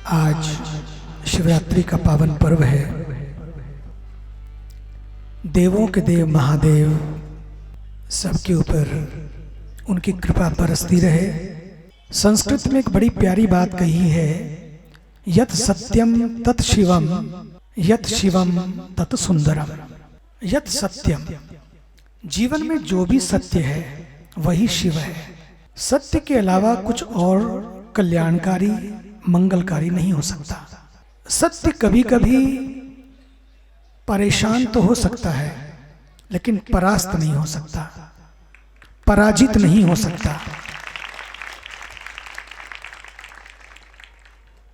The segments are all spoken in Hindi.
आज शिवरात्रि का पावन पर्व है। देवों के देव महादेव सबके ऊपर उनकी कृपा बरसती रहे। संस्कृत में एक बड़ी प्यारी बात कही है, यत् सत्यम तत् शिवम, यत् शिवम तत् सुंदरम। यत् सत्यम, जीवन में जो भी सत्य है वही शिव है। सत्य के अलावा कुछ और कल्याणकारी मंगलकारी नहीं हो सकता। सत्य कभी कभी परेशान तो हो सकता है, लेकिन परास्त नहीं हो सकता, पराजित नहीं हो सकता,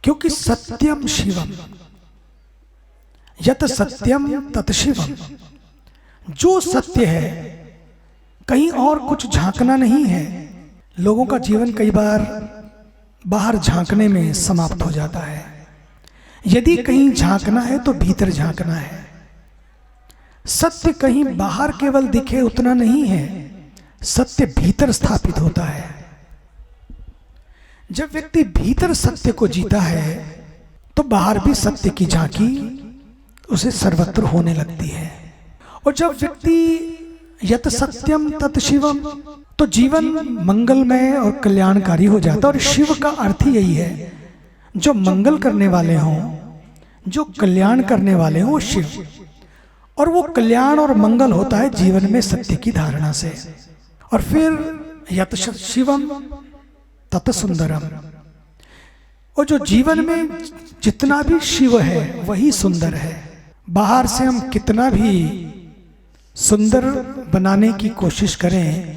क्योंकि सत्यम शिवम, यत सत्यम तत् शिवम। जो सत्य है, कहीं और कुछ झांकना नहीं है। लोगों का जीवन कई बार बाहर झांकने में समाप्त हो जाता है। यदि कहीं झांकना है तो भीतर झांकना है। सत्य कहीं बाहर केवल दिखे उतना नहीं है, सत्य भीतर स्थापित होता है। जब व्यक्ति भीतर सत्य को जीता है तो बाहर भी सत्य की झांकी उसे सर्वत्र होने लगती है। और जब व्यक्ति यत सत्यम तत् शिवम, तो जीवन मंगलमय और कल्याणकारी हो जाता है। और शिव का अर्थ ही यही है, जो मंगल करने वाले हों, जो कल्याण करने वाले हों, वो शिव। और वो कल्याण और मंगल होता है जीवन में सत्य की धारणा से। और फिर यत शिवम तत् सुंदरम, और जो जीवन में जितना भी शिव है वही सुंदर है। बाहर से हम कितना भी सुंदर बनाने की कोशिश करें,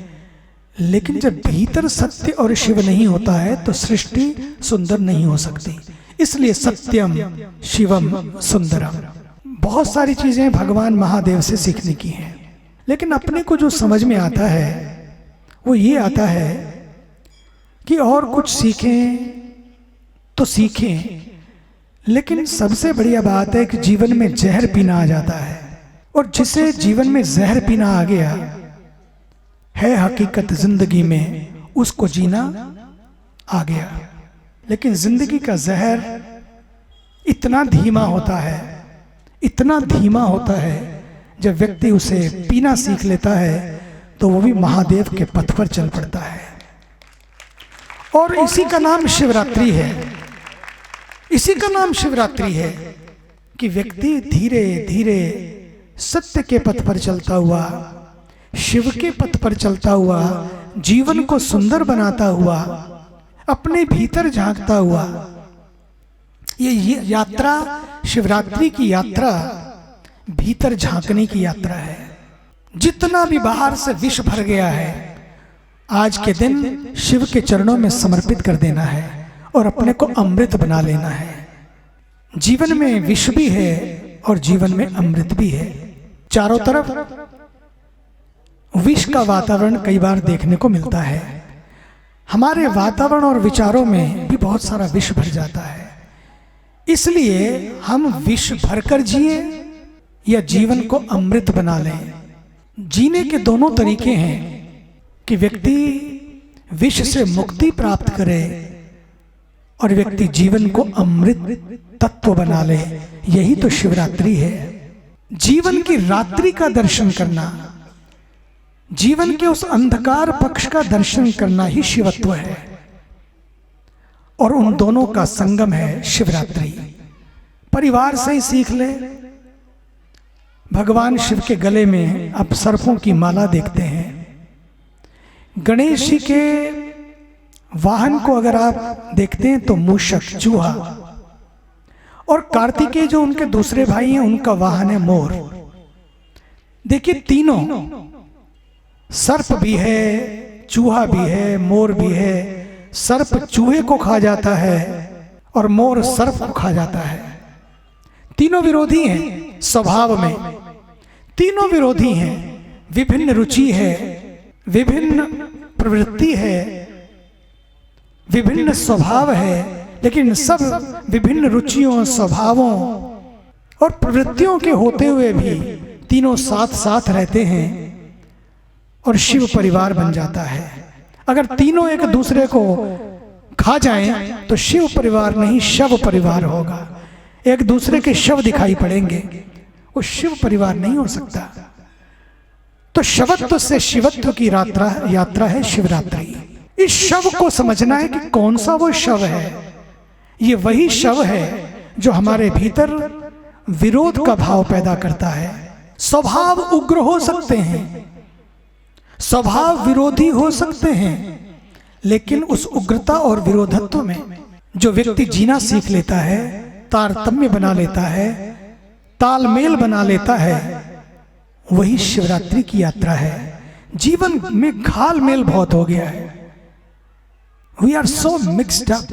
लेकिन जब भीतर सत्य और शिव नहीं होता है तो सृष्टि सुंदर नहीं हो सकती। इसलिए सत्यम शिवम सुंदरम। बहुत सारी चीजें भगवान महादेव से सीखने की हैं, लेकिन अपने को जो समझ में आता है वो ये आता है कि और कुछ सीखें तो सीखें, लेकिन सबसे बढ़िया बात है कि जीवन में जहर पीना आ जाता है। और जिसे जीवन में जहर पीना आ गया है हकीकत जिंदगी में, उसको जीना आ गया। लेकिन जिंदगी का जहर इतना धीमा होता है, इतना धीमा होता है, जब व्यक्ति उसे पीना सीख लेता है तो वो भी महादेव के पथ पर चल पड़ता है। और इसी का नाम शिवरात्रि है। इसी का नाम शिवरात्रि है कि व्यक्ति धीरे धीरे सत्य के पथ पर चलता हुआ, शिव के पथ पर चलता हुआ, जीवन को सुंदर बनाता हुआ, अपने भीतर झांकता हुआ, ये यात्रा, शिवरात्रि की यात्रा भीतर झांकने की यात्रा है। जितना भी बाहर से विष भर गया है, आज के दिन शिव के चरणों में समर्पित कर देना है और अपने को अमृत बना लेना है। जीवन में विष भी है और जीवन में अमृत भी है। चारों तरफ विष का वातावरण कई बार देखने को मिलता है। हमारे वातावरण और विचारों में भी बहुत सारा विष भर जाता है। इसलिए हम विष भरकर जिए या जीवन को अमृत बना लें। जीने के दोनों तरीके हैं कि व्यक्ति विष से मुक्ति प्राप्त करे और व्यक्ति जीवन को अमृत तत्व बना ले। यही तो शिवरात्रि है। जीवन की रात्रि का दर्शन करना, जीवन के उस अंधकार पक्ष का दर्शन करना ही शिवत्व है। और उन दोनों का संगम है शिवरात्रि। परिवार से ही सीख ले। भगवान शिव के गले में अब सर्पों की माला देखते हैं। गणेश जी के वाहन को अगर आप देखते हैं तो मूषक, चूहा। और कार्तिकेय जो उनके दूसरे भाई हैं, उनका वाहन है मोर। देखिए, तीनों, सर्प भी है, चूहा भी है, मोर भी है। सर्प चूहे को खा जाता है और मोर सर्प को खा जाता है। तीनों विरोधी हैं स्वभाव में, तीनों विरोधी हैं। विभिन्न रुचि है, विभिन्न प्रवृत्ति है, विभिन्न स्वभाव है, लेकिन सब विभिन्न रुचियों, स्वभावों और प्रवृत्तियों के होते हुए भी तीनों साथ साथ रहते हैं और शिव परिवार बन जाता है। अगर तीनों एक दूसरे को खा जाएं तो शिव परिवार नहीं शव परिवार होगा। एक दूसरे के शव दिखाई पड़ेंगे, वो शिव परिवार नहीं हो सकता। तो शवत्व से शिवत्व की यात्रा है शिवरात्रि। इस शव को समझना है कि कौन सा वो शव है। ये वही शव है जो हमारे भीतर विरोध का भाव पैदा करता है। स्वभाव उग्र हो सकते हैं, स्वभाव विरोधी हो सकते हैं, लेकिन उस उग्रता और विरोधत्व में जो व्यक्ति जीना सीख लेता है, तारतम्य बना लेता है, तालमेल बना लेता है, वही शिवरात्रि की यात्रा है। जीवन में घालमेल बहुत हो गया है। We are so mixed up.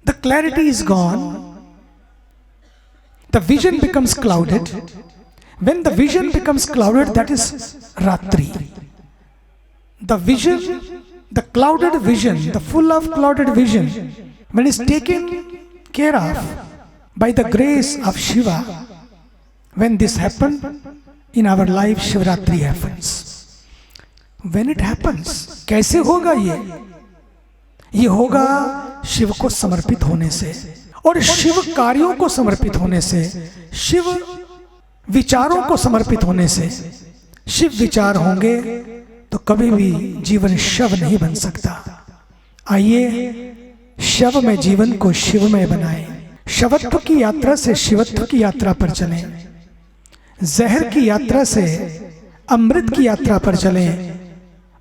The clarity is gone. The vision becomes clouded. When the vision becomes clouded, that is Ratri. The vision, the clouded vision, the full of clouded vision, when it's taken care of by the grace of Shiva, when this happens in our life, Shivratri happens. When it happens, कैसे होगा ये होगा शिव को समर्पित होने से, और शिव कार्यों को समर्पित होने से, शिव विचारों को समर्पित होने से। शिव विचार होंगे तो कभी भी जीवन शव नहीं बन सकता। आइए शव में जीवन को शिवमय बनाएं। शवत्व की यात्रा से शिवत्व की यात्रा पर चलें, जहर की यात्रा से अमृत की यात्रा पर चलें,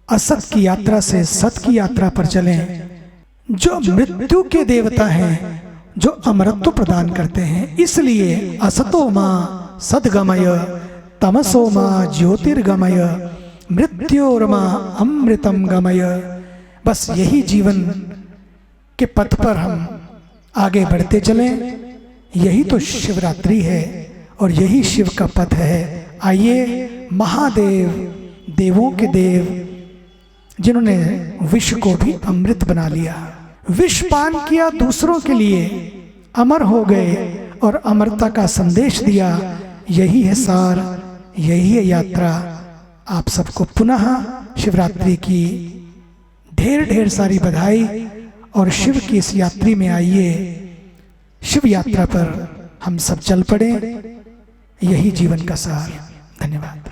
असत की यात्रा से सत की यात्रा पर चलें। जो मृत्यु के देवता हैं, जो अमरत्व प्रदान करते हैं, इसलिए असतो मां सद्गमय तमसो मां ज्योतिर्गमय मृत्योर्मा अमृतम गमय। बस यही जीवन के पथ पर हम आगे बढ़ते चलें। यही तो शिवरात्रि है और यही शिव का पथ है। आइए महादेव, देवों के देव, जिन्होंने विष को भी अमृत बना लिया, विष पान किया दूसरों के लिए, अमर हो गए और अमरता का संदेश दिया। यही है सार, यही है यात्रा। आप सबको पुनः शिवरात्रि की ढेर ढेर सारी बधाई। और शिव की इस यात्रा में आइए, शिव यात्रा पर हम सब चल पड़े। यही जीवन का सार। धन्यवाद।